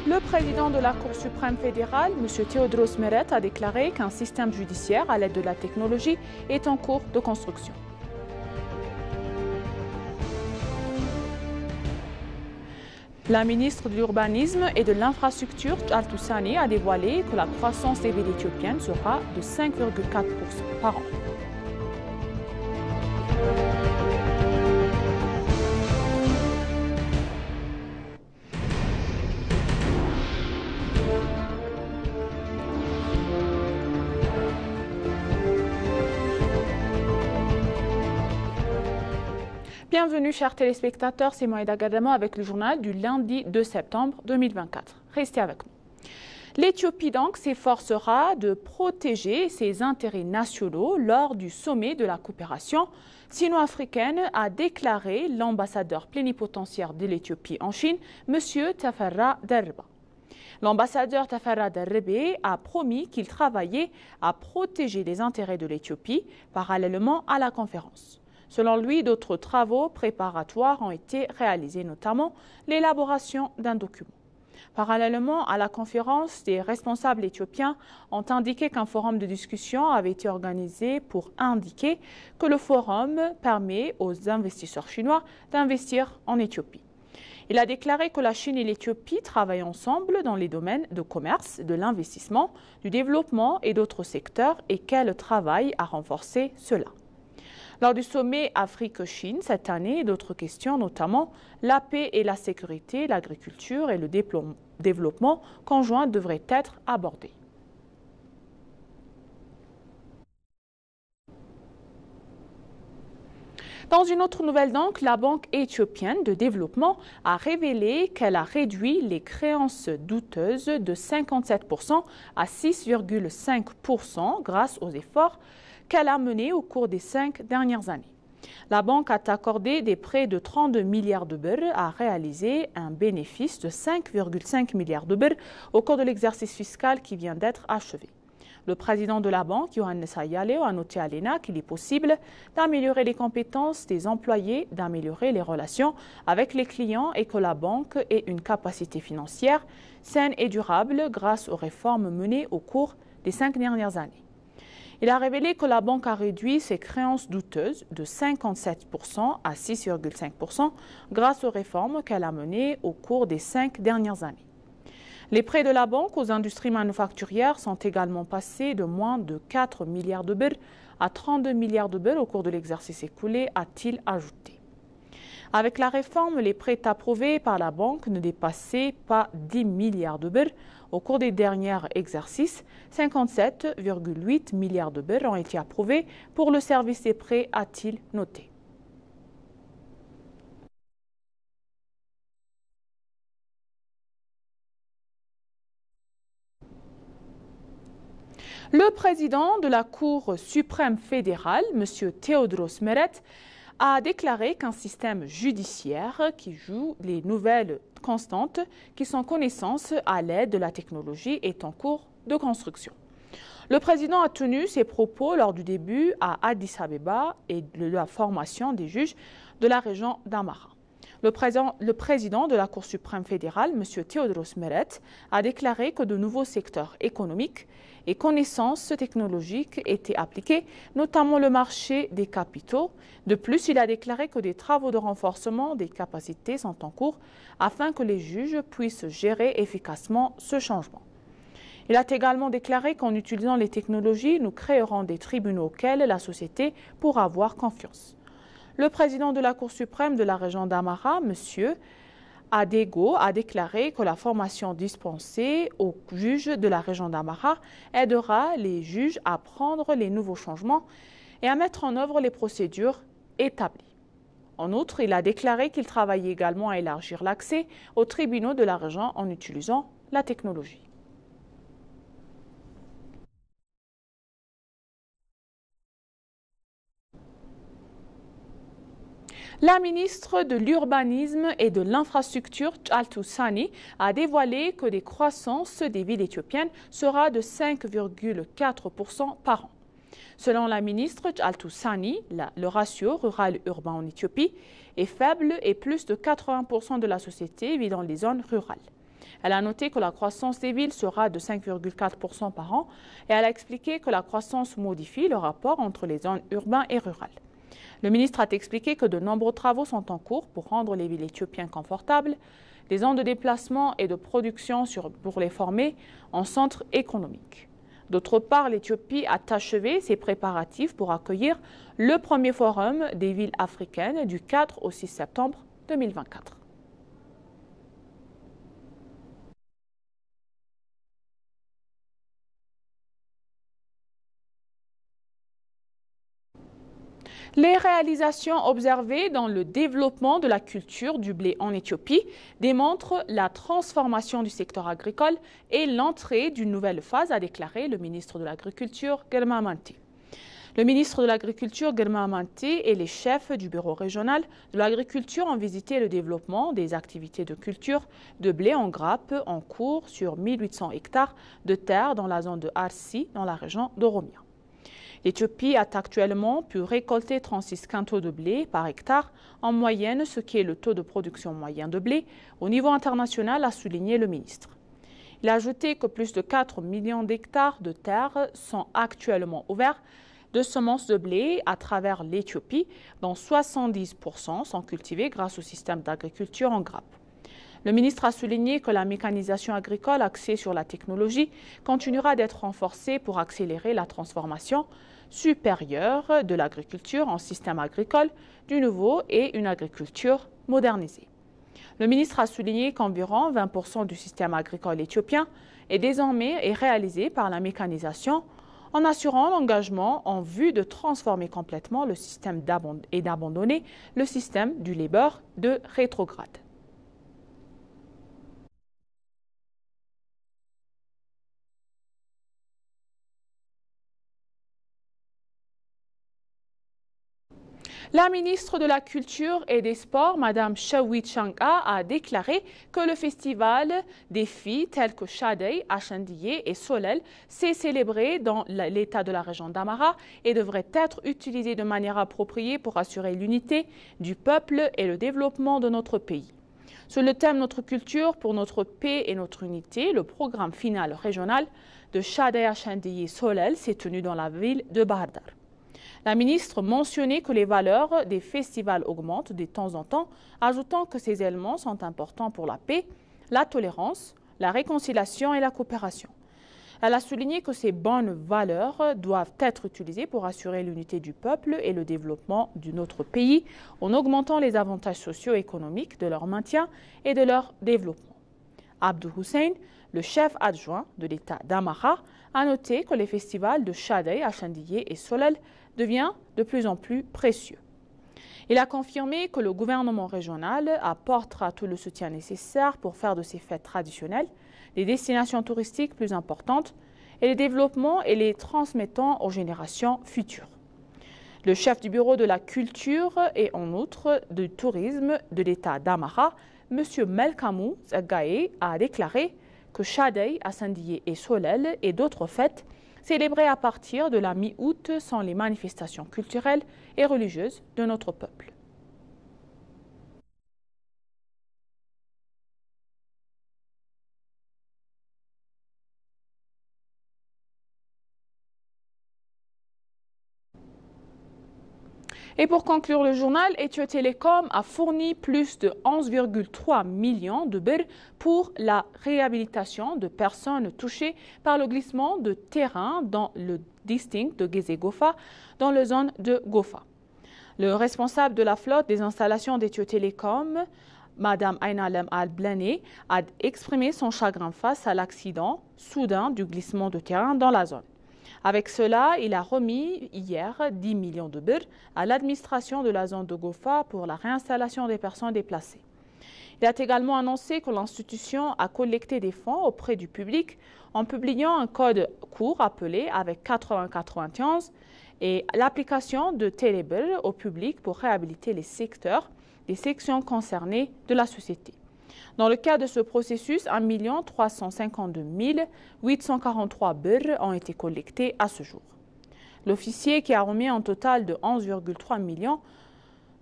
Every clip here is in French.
Le président de la Cour suprême fédérale, M. Tewodros Meret, a déclaré qu'un système judiciaire à l'aide de la technologie est en cours de construction. La ministre de l'Urbanisme et de l'Infrastructure, Jaltu Sani, a dévoilé que la croissance des villes éthiopiennes sera de 5,4% par an. Bienvenue chers téléspectateurs, c'est Moïda Gadamo avec le journal du lundi 2 septembre 2024. Restez avec nous. L'Éthiopie donc s'efforcera de protéger ses intérêts nationaux lors du sommet de la coopération sino-africaine, a déclaré l'ambassadeur plénipotentiaire de l'Éthiopie en Chine, M. Tafarra Derba. L'ambassadeur Tafarra Derbe a promis qu'il travaillait à protéger les intérêts de l'Éthiopie parallèlement à la conférence. Selon lui, d'autres travaux préparatoires ont été réalisés, notamment l'élaboration d'un document. Parallèlement à la conférence, des responsables éthiopiens ont indiqué qu'un forum de discussion avait été organisé pour indiquer que le forum permet aux investisseurs chinois d'investir en Éthiopie. Il a déclaré que la Chine et l'Éthiopie travaillent ensemble dans les domaines de commerce, de l'investissement, du développement et d'autres secteurs et qu'elles travaillent à renforcer cela. Lors du sommet Afrique-Chine cette année, d'autres questions, notamment la paix et la sécurité, l'agriculture et le développement conjoint devraient être abordés. Dans une autre nouvelle donc, la Banque éthiopienne de développement a révélé qu'elle a réduit les créances douteuses de 57% à 6,5% grâce aux efforts qu'elle a menés au cours des 5 dernières années. La banque a accordé des prêts de 32 milliards de birr, a réalisé un bénéfice de 5,5 milliards de birr au cours de l'exercice fiscal qui vient d'être achevé. Le président de la banque, Yohannes Ayaleo, a noté à l'ENA qu'il est possible d'améliorer les compétences des employés, d'améliorer les relations avec les clients et que la banque ait une capacité financière saine et durable grâce aux réformes menées au cours des 5 dernières années. Il a révélé que la banque a réduit ses créances douteuses de 57% à 6,5% grâce aux réformes qu'elle a menées au cours des 5 dernières années. Les prêts de la banque aux industries manufacturières sont également passés de moins de 4 milliards de birr à 32 milliards de birr au cours de l'exercice écoulé, a-t-il ajouté. Avec la réforme, les prêts approuvés par la banque ne dépassaient pas 10 milliards de birr. Au cours des derniers exercices, 57,8 milliards de birr ont été approuvés pour le service des prêts, a-t-il noté. Le président de la Cour suprême fédérale, M. Tewodros Meret, a déclaré qu'un système judiciaire qui joue les nouvelles constantes qui sont connaissances à l'aide de la technologie est en cours de construction. Le président a tenu ses propos lors du début à Addis Abeba et de la formation des juges de la région d'Amara. Le président de la Cour suprême fédérale, M. Tewodros Meret, a déclaré que de nouveaux secteurs économiques et connaissances technologiques étaient appliqués, notamment le marché des capitaux. De plus, il a déclaré que des travaux de renforcement des capacités sont en cours afin que les juges puissent gérer efficacement ce changement. Il a également déclaré qu'en utilisant les technologies, nous créerons des tribunaux auxquels la société pourra avoir confiance. Le président de la Cour suprême de la région d'Amara, M. Adego, a déclaré que la formation dispensée aux juges de la région d'Amara aidera les juges à prendre les nouveaux changements et à mettre en œuvre les procédures établies. En outre, il a déclaré qu'il travaillait également à élargir l'accès aux tribunaux de la région en utilisant la technologie. La ministre de l'Urbanisme et de l'Infrastructure, Jaltu Sani, a dévoilé que la croissance des villes éthiopiennes sera de 5,4% par an. Selon la ministre Jaltu Sani, le ratio rural-urbain en Éthiopie est faible et plus de 80% de la société vit dans les zones rurales. Elle a noté que la croissance des villes sera de 5,4% par an et elle a expliqué que la croissance modifie le rapport entre les zones urbaines et rurales. Le ministre a expliqué que de nombreux travaux sont en cours pour rendre les villes éthiopiennes confortables, des zones de déplacement et de production pour les former en centres économiques. D'autre part, l'Éthiopie a achevé ses préparatifs pour accueillir le premier forum des villes africaines du 4 au 6 septembre 2024. Les réalisations observées dans le développement de la culture du blé en Éthiopie démontrent la transformation du secteur agricole et l'entrée d'une nouvelle phase, a déclaré le ministre de l'Agriculture, Girma Amanti. Le ministre de l'Agriculture, Girma Amanti, et les chefs du bureau régional de l'agriculture ont visité le développement des activités de culture de blé en grappe en cours sur 1800 hectares de terre dans la zone de Arsi, dans la région d'Oromia. L'Éthiopie a actuellement pu récolter 36 quintaux de blé par hectare en moyenne, ce qui est le taux de production moyen de blé au niveau international, a souligné le ministre. Il a ajouté que plus de 4 millions d'hectares de terre sont actuellement ouverts de semences de blé à travers l'Éthiopie, dont 70% sont cultivés grâce au système d'agriculture en grappe. Le ministre a souligné que la mécanisation agricole axée sur la technologie continuera d'être renforcée pour accélérer la transformation supérieure de l'agriculture en système agricole du nouveau et une agriculture modernisée. Le ministre a souligné qu'environ 20% du système agricole éthiopien est désormais réalisé par la mécanisation, en assurant l'engagement en vue de transformer complètement le système et d'abandonner le système du labeur de rétrograde. La ministre de la Culture et des Sports, Mme Shawit Shanka, a déclaré que le festival des filles tels que Shadei, Ashandiye et Solel s'est célébré dans l'état de la région d'Amara et devrait être utilisé de manière appropriée pour assurer l'unité du peuple et le développement de notre pays. Sur le thème Notre culture pour notre paix et notre unité, le programme final régional de Shadei, Ashandiye et Solel s'est tenu dans la ville de Bahar Dar. La ministre mentionnait que les valeurs des festivals augmentent de temps en temps, ajoutant que ces éléments sont importants pour la paix, la tolérance, la réconciliation et la coopération. Elle a souligné que ces bonnes valeurs doivent être utilisées pour assurer l'unité du peuple et le développement de notre pays en augmentant les avantages socio-économiques de leur maintien et de leur développement. Abdou Hussein, le chef adjoint de l'État d'Amara, a noté que les festivals de Shadei, Ashandiye et Solel deviennent de plus en plus précieux. Il a confirmé que le gouvernement régional apportera tout le soutien nécessaire pour faire de ces fêtes traditionnelles des destinations touristiques plus importantes et les développements et les transmettant aux générations futures. Le chef du bureau de la culture et en outre du tourisme de l'État d'Amara, M. Melkamou Zagaye, a déclaré que Shadei, Ashandiye et Solel et d'autres fêtes célébrées à partir de la mi-août sont les manifestations culturelles et religieuses de notre peuple. Et pour conclure le journal, Ethio Telecom a fourni plus de 11,3 millions de birr pour la réhabilitation de personnes touchées par le glissement de terrain dans le district de Geze-Gofa, dans la zone de Gofa. Le responsable de la flotte des installations d'Ethio Telecom, Mme Ainalem Al-Blani, a exprimé son chagrin face à l'accident soudain du glissement de terrain dans la zone. Avec cela, il a remis hier 10 millions de birr à l'administration de la zone de Gofa pour la réinstallation des personnes déplacées. Il a également annoncé que l'institution a collecté des fonds auprès du public en publiant un code court appelé avec 8091 et l'application de Télébirr au public pour réhabiliter les secteurs des sections concernées de la société. Dans le cas de ce processus, 1 352 843 birr ont été collectés à ce jour. L'officier, qui a remis un total de 11,3 millions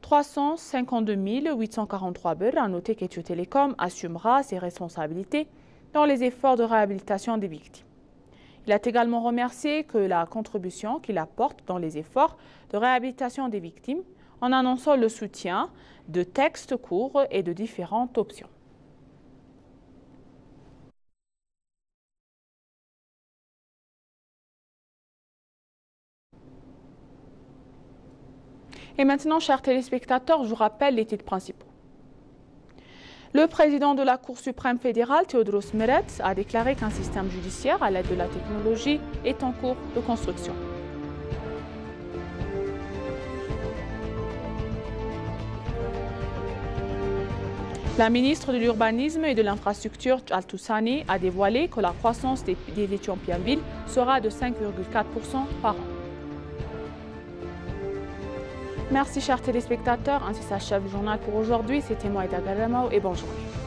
352 843 birr a noté qu'Ethio Telecom assumera ses responsabilités dans les efforts de réhabilitation des victimes. Il a également remercié que la contribution qu'il apporte dans les efforts de réhabilitation des victimes en annonçant le soutien de textes courts et de différentes options. Et maintenant, chers téléspectateurs, je vous rappelle les titres principaux. Le président de la Cour suprême fédérale, Théodoros Meretz, a déclaré qu'un système judiciaire à l'aide de la technologie est en cours de construction. La ministre de l'Urbanisme et de l'Infrastructure, Altoussani, a dévoilé que la croissance des Éthiopiennes-villes sera de 5,4% par an. Merci chers téléspectateurs, ainsi s'achève le journal pour aujourd'hui. C'était moi Eda Garamao et bonne journée.